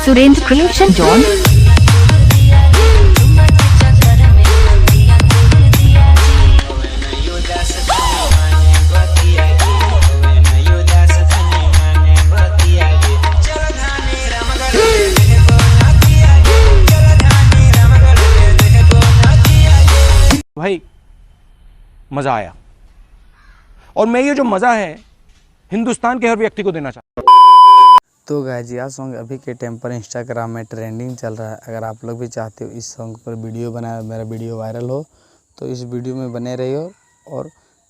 Surendra creation John. भाई मजा आया, और मैं ये जो मजा है हिंदुस्तान के हर व्यक्ति को देना चाहता हूँ। तो गाइस यह सॉन्ग अभी के टाइम पर इंस्टाग्राम में ट्रेंडिंग चल रहा है। अगर आप लोग भी चाहते हो इस सॉन्ग पर वीडियो बनाए, मेरा वीडियो वायरल हो, तो इस वीडियो में बने रहिए और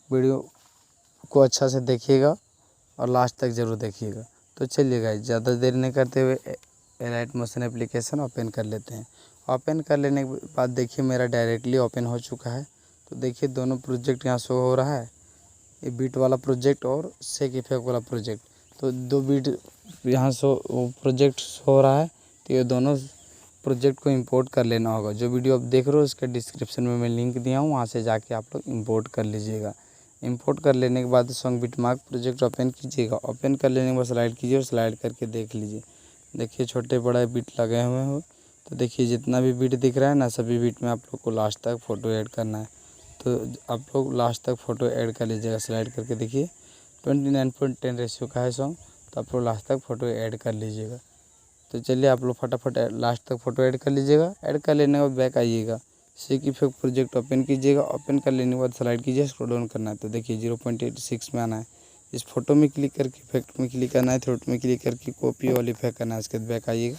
वीडियो को अच्छा से देखिएगा और लास्ट तक ज़रूर देखिएगा। तो चलिए गाइस ज़्यादा देर नहीं करते हुए एलाइट मोशन एप्लीकेशन ओपन कर लेते हैं। ओपन कर लेने के बाद देखिए मेरा डायरेक्टली ओपन हो चुका है। तो देखिए दोनों प्रोजेक्ट यहाँ शो हो रहा है, ये बीट वाला प्रोजेक्ट और शेक इफेक्ट वाला प्रोजेक्ट। तो दो बीट यहाँ प्रोजेक्ट शो हो रहा है। तो ये दोनों प्रोजेक्ट को इंपोर्ट कर लेना होगा। जो वीडियो आप देख रहे हो उसके डिस्क्रिप्शन में मैं लिंक दिया हूँ, वहाँ से जाके आप लोग इंपोर्ट कर लीजिएगा। इंपोर्ट कर लेने के बाद सॉन्ग बिटमार्क प्रोजेक्ट ओपन कीजिएगा। ओपन कर लेने के बाद स्लाइड कीजिए और स्लाइड करके देख लीजिए। देखिए छोटे बड़े बीट लगे हुए हो। तो देखिए जितना भी बीट दिख रहा है ना, सभी बीट में आप लोग को लास्ट तक फ़ोटो ऐड करना है। तो आप लोग लास्ट तक फ़ोटो ऐड कर लीजिएगा। स्लाइड करके देखिए 29.10 रेशियो का है सॉन्ग, तो आप लोग लास्ट तक फ़ोटो ऐड कर लीजिएगा। तो चलिए आप लोग फटाफट लास्ट तक फ़ोटो ऐड कर लीजिएगा। ऐड कर लेने के बाद बैक आइएगा, शेक इफेक्ट प्रोजेक्ट ओपन कीजिएगा। ओपन कर लेने के बाद स्लाइड कीजिए, स्क्रॉल डाउन करना है। तो देखिए 0.86 में आना है। इस फोटो में क्लिक करके इफेक्ट में क्लिक करना है, थ्रोट में क्लिक करके कॉपी वाली इफेक्ट करना है। उसके बाद बैक आइएगा।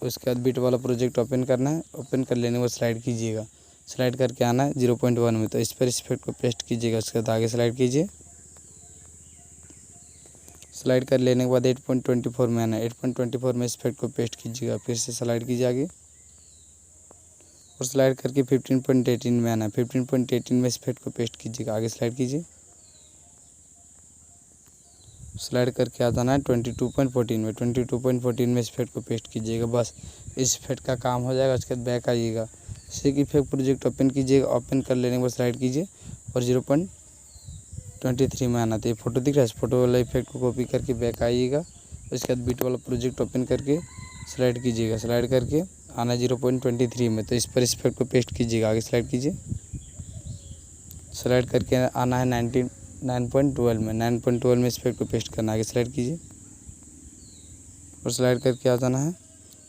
उसके बाद बीट वाला प्रोजेक्ट ओपन करना है। ओपन कर लेने के बाद स्लाइड कीजिएगा। स्लाइड करके आना है 0.1 में, तो इस पर इस इफेक्ट को पेस्ट कीजिएगा। उसके बाद आगे स्लाइड कीजिए। स्लाइड कर लेने के बाद 8.24 में आना है। 8.24 में इस इफेक्ट को पेस्ट कीजिएगा। फिर से स्लाइड कीजिए आगे और स्लाइड करके 15.18 में आना है। 15.18 में इस इफेक्ट को पेस्ट कीजिएगा। आगे स्लाइड कीजिए। स्लाइड करके आ जाना है 22.14 में। 22.14 में इस इफेक्ट को पेस्ट कीजिएगा। बस इस इफेक्ट का काम हो जाएगा। उसके बाद बैक आइएगा, शेक इफेक्ट प्रोजेक्ट ओपन कीजिएगा। ओपन कर लेने के बाद स्लाइड कीजिए और 0.23 में आना। तो ये फोटो दिख रहा है, इस फोटो वाला इफेक्ट को कॉपी करके बैक आइएगा। उसके बाद बीट वाला प्रोजेक्ट ओपन करके स्लाइड कीजिएगा। स्लाइड करके आना 0.23 में, तो इस पर इस इफेक्ट को पेस्ट कीजिएगा। आगे स्लाइड कीजिए। स्लाइड करके आना है 9.12 में। 9.12 में इस इफेक्ट को पेस्ट करना है। आगे स्लाइड कीजिए और स्लाइड करके आ जाना है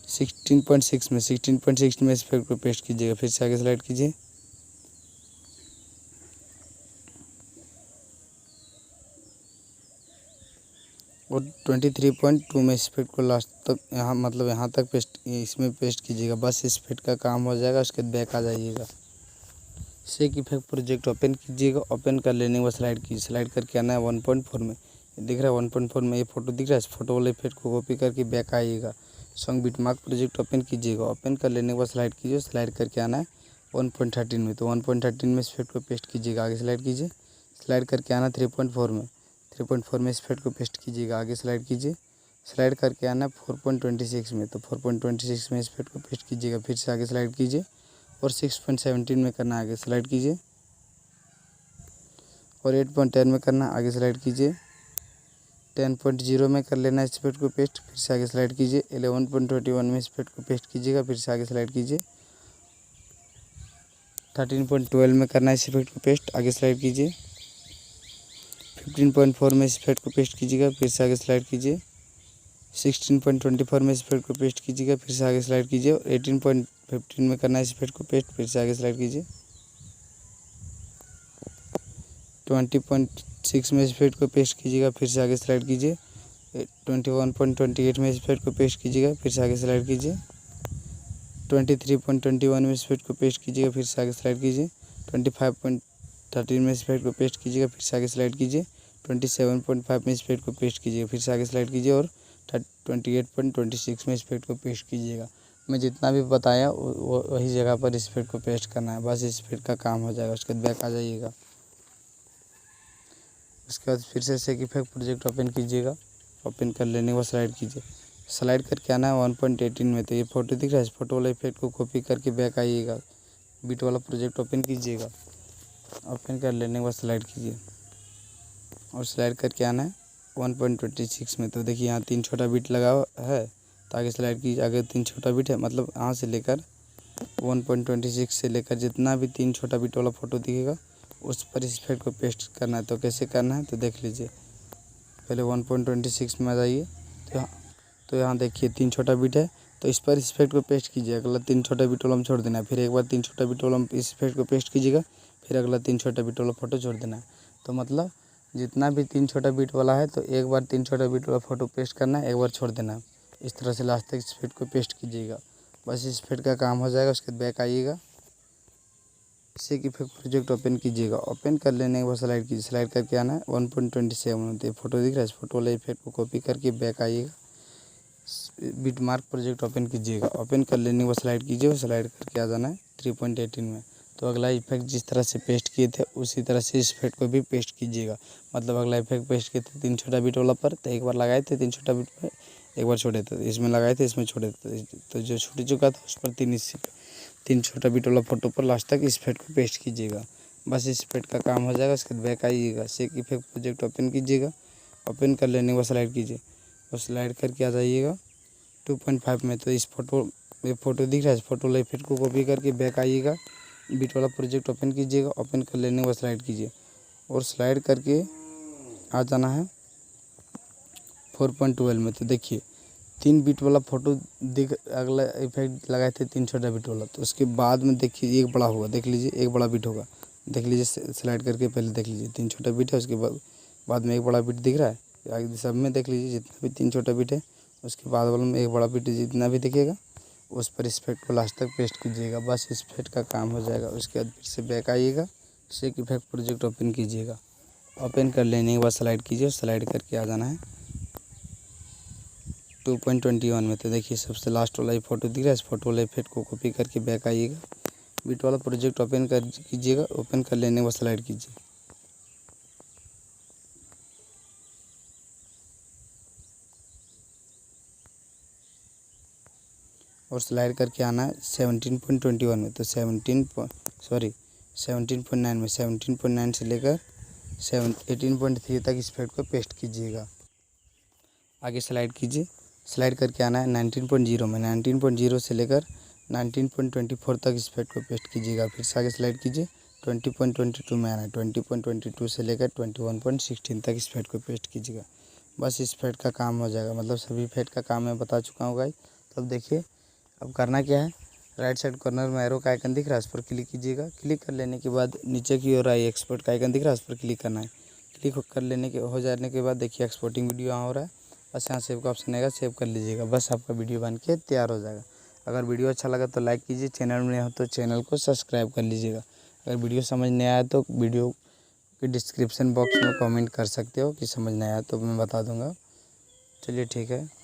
16.6 में। 16.6 में इस इफेक्ट को पेस्ट कीजिएगा। फिर से आगे स्लाइड कीजिए और 23.2 में इस इफेक्ट को लास्ट तक यहाँ तक पेस्ट इसमें पेस्ट कीजिएगा। बस इस इफेक्ट का काम हो जाएगा। उसके बाद बैक आ जाइएगा, शेक इफेक्ट प्रोजेक्ट ओपन कीजिएगा। ओपन कर लेने के बाद स्लाइड कीजिए। स्लाइड करके आना है 1.4 में। दिख रहा है 1.4 में ये फोटो दिख रहा है, इस फोटो वाले इफेक्ट को कॉपी करके बैक आइएगा। सॉन्ग बिटमार्क प्रोजेक्ट ओपन कीजिएगा। ओपन कर लेने के बाद स्लाइड कीजिए। स्लाइड करके आना है 1.13 में। तो 1.13 में इस इफेक्ट को पेस्ट कीजिएगा। आगे स्लाइड कीजिए। स्लाइड करके आना 3.4 में। 3.4 में इस इफेक्ट को पेस्ट कीजिएगा। आगे स्लाइड कीजिए। स्लाइड करके आना है 4.26 में। तो 4.26 में इस इफेक्ट को पेस्ट कीजिएगा। फिर से आगे स्लाइड कीजिए और 6.17 में करना है। आगे स्लाइड कीजिए और 8.10 में करना है। आगे स्लाइड कीजिए। 10.0 में कर लेना है इस इफेक्ट को पेस्ट। फिर से आगे स्लाइड कीजिए। 11.21 में इस इफेक्ट को पेस्ट कीजिएगा। फिर से आगे स्लाइड कीजिए। 13.12 में करना है इस इफेक्ट को पेस्ट। आगे स्लाइड कीजिए। 15.4 में इस इफेक्ट को पेस्ट कीजिएगा। फिर से आगे स्लाइड कीजिए। 16.24 में इस इफेक्ट को पेस्ट कीजिएगा। फिर से आगे स्लाइड कीजिए और 18.15 में करना है इस इफेक्ट को पेस्ट। फिर से आगे स्लाइड कीजिए। 20.6 में इस इफेक्ट को पेस्ट कीजिएगा। फिर से आगे स्लाइड कीजिए। 21.28 में इस इफेक्ट को पेस्ट कीजिएगा। फिर से आगे स्लाइड कीजिए। 23.21 में इस इफेक्ट को पेस्ट कीजिएगा। फिर से आगे स्लाइड कीजिए। 25.13 में इस इफेक्ट को पेस्ट कीजिएगा। फिर से आगे स्लाइड कीजिए। 27.5 में इस इफेक्ट को पेस्ट कीजिएगा। फिर से आगे स्लाइड कीजिए और 28.26 में इस इफेक्ट को पेस्ट कीजिएगा। मैं जितना भी बताया वही जगह पर इस इफेक्ट को पेस्ट करना है। बस इस इफेक्ट का काम हो जाएगा। उसके बाद बैक आ जाइएगा। उसके बाद फिर से शेक इफेक्ट प्रोजेक्ट ओपन कीजिएगा। ओपन कर लेने के बाद स्लाइड कीजिए। स्लाइड करके आना है 1.18 में। तो ये फोटो दिख रहा है, इस फोटो वाला इफेक्ट को कॉपी करके बैक आइएगा। बीट वाला प्रोजेक्ट ओपन कीजिएगा। ओपन कर लेने के बाद स्लाइड कीजिए और स्लाइड करके आना है 1.26 में। तो देखिए यहाँ 3 छोटा बीट लगा है, तो आगे स्लाइड कीजिए। आगे 3 छोटा बिट है, मतलब यहाँ से लेकर 1.26 से लेकर जितना भी 3 छोटा बिट वाला फ़ोटो दिखेगा उस पर इस इफेक्ट को पेस्ट करना है। तो कैसे करना है तो देख लीजिए। पहले 1.26 में आ जाइए। तो यहाँ देखिए 3 छोटा बिट है, तो इस पर इस इफेक्ट को पेस्ट कीजिए। अगला 3 छोटा बिट वाला में छोड़ देना है, फिर एक बार 3 छोटा बिट वाला में इस इफेक्ट को पेस्ट कीजिएगा, फिर अगला 3 छोटा बिट वाला फ़ोटो छोड़ देना है। तो मतलब जितना भी 3 छोटा बिट वाला है तो एक बार 3 छोटा बिट वाला फ़ोटो पेस्ट करना है, एक बार छोड़ देना है। इस तरह से लास्ट तक इस इफेक्ट को पेस्ट कीजिएगा। बस इस इफेक्ट का काम हो जाएगा। उसके बाद बैक आइएगा, इसे की इफेक्ट प्रोजेक्ट ओपन कीजिएगा। ओपन कर लेने के बाद स्लाइड कीजिए। स्लाइड करके आना है 1.27 तो फोटो दिख रहा है, इस फोटो वाले इफेक्ट को कॉपी करके बैक आइएगा, बिट मार्क प्रोजेक्ट ओपन कीजिएगा। ओपन कर लेने के बाद स्लाइड कीजिए, स्लाइड करके आ जाना है 3.18 में। तो अगला इफेक्ट जिस तरह से पेस्ट किए थे उसी तरह से इस इफेक्ट को भी पेस्ट कीजिएगा। मतलब अगला इफेक्ट पेस्ट किए थे 3 छोटा बिट वाला पर, तो एक बार लगाए थे 3 छोटा बिट पर, एक बार छोड़े थे, इसमें लगाए थे, इसमें छोड़े थे। तो जो छूट चुका था उस पर 3 छोटा बिट वाला फोटो पर लास्ट तक इस इफेक्ट को पेस्ट कीजिएगा। बस इस इफेक्ट का काम हो जाएगा। उसके बाद बैक आइएगा, शेक इफेक्ट प्रोजेक्ट ओपन कीजिएगा। ओपन कर लेने के बाद स्लाइड कीजिए और स्लाइड करके आ जाइएगा 2.5 में। तो इस ये फ़ोटो दिख रहा है, इस फोटो वाला इफेक्ट को कॉपी करके बैक आइएगा, बिट वाला प्रोजेक्ट ओपन कीजिएगा। ओपन कर लेने के बाद स्लाइड कीजिए और स्लाइड करके आ जाना है 4.12 में। तो देखिए 3 बिट वाला फ़ोटो दिख, अगला इफेक्ट लगाए थे 3 छोटा बिट वाला, तो उसके बाद में देखिए एक बड़ा होगा, देख लीजिए एक बड़ा बिट होगा, देख लीजिए स्लाइड करके पहले देख लीजिए 3 छोटा बिट है, उसके बाद में एक बड़ा बिट दिख रहा है। आगे सब में देख लीजिए जितना भी 3 छोटा बिट है, उसके बाद वाले में एक बड़ा बिट जितना भी दिखेगा उस पर इस इफेक्ट को लास्ट तक पेस्ट कीजिएगा। बस इस इफेक्ट का काम हो जाएगा। उसके बाद फिर से बैक आइएगा, शेक इफेक्ट प्रोजेक्ट ओपन कीजिएगा। ओपन कर लेने के बाद स्लाइड कीजिए, स्लाइड करके आ जाना है 2.21 में। तो देखिए सबसे लास्ट वाला ये फोटो दिख रहा है, इस फोटो वाले इफेक्ट को कॉपी करके बैक आइएगा, बिट वाला प्रोजेक्ट ओपन कर कीजिएगा। ओपन कर लेने के बाद स्लाइड कीजिए और स्लाइड करके आना है 17.21 में। तो 17.9 में, 17.9 से लेकर 18.3 तक इस इफेक्ट को पेस्ट कीजिएगा। आगे स्लाइड कीजिए, स्लाइड करके आना है 19.0 में, 19.0 से लेकर 19.24 तक इस इफेक्ट को पेस्ट कीजिएगा। फिर से आगे स्लाइड कीजिए 20.22 में आना है, 20.22 से लेकर 21.16 तक इस इफेक्ट को पेस्ट कीजिएगा। बस इस इफेक्ट का काम हो जाएगा। मतलब सभी इफेक्ट का काम मैं बता चुका हूँ गाइस। तो अब देखिए अब करना क्या है, राइट साइड कॉर्नर में एरो का आइकन दिख रहा है, उस पर क्लिक कीजिएगा। क्लिक कर लेने के बाद नीचे की ओर आई एक्सपोर्ट का आइकन दिख रहा है, उस पर क्लिक करना है। क्लिक कर लेने के हो जाने के बाद देखिए एक्सपोर्टिंग वीडियो यहाँ हो रहा है, बस यहाँ सेव का ऑप्शन आएगा, सेव कर लीजिएगा। बस आपका वीडियो बन के तैयार हो जाएगा। अगर वीडियो अच्छा लगा तो लाइक कीजिए, चैनल में हो तो चैनल को सब्सक्राइब कर लीजिएगा। अगर वीडियो समझ नहीं आया तो वीडियो के डिस्क्रिप्शन बॉक्स में कमेंट कर सकते हो कि समझ नहीं आया तो मैं बता दूंगा। चलिए ठीक है।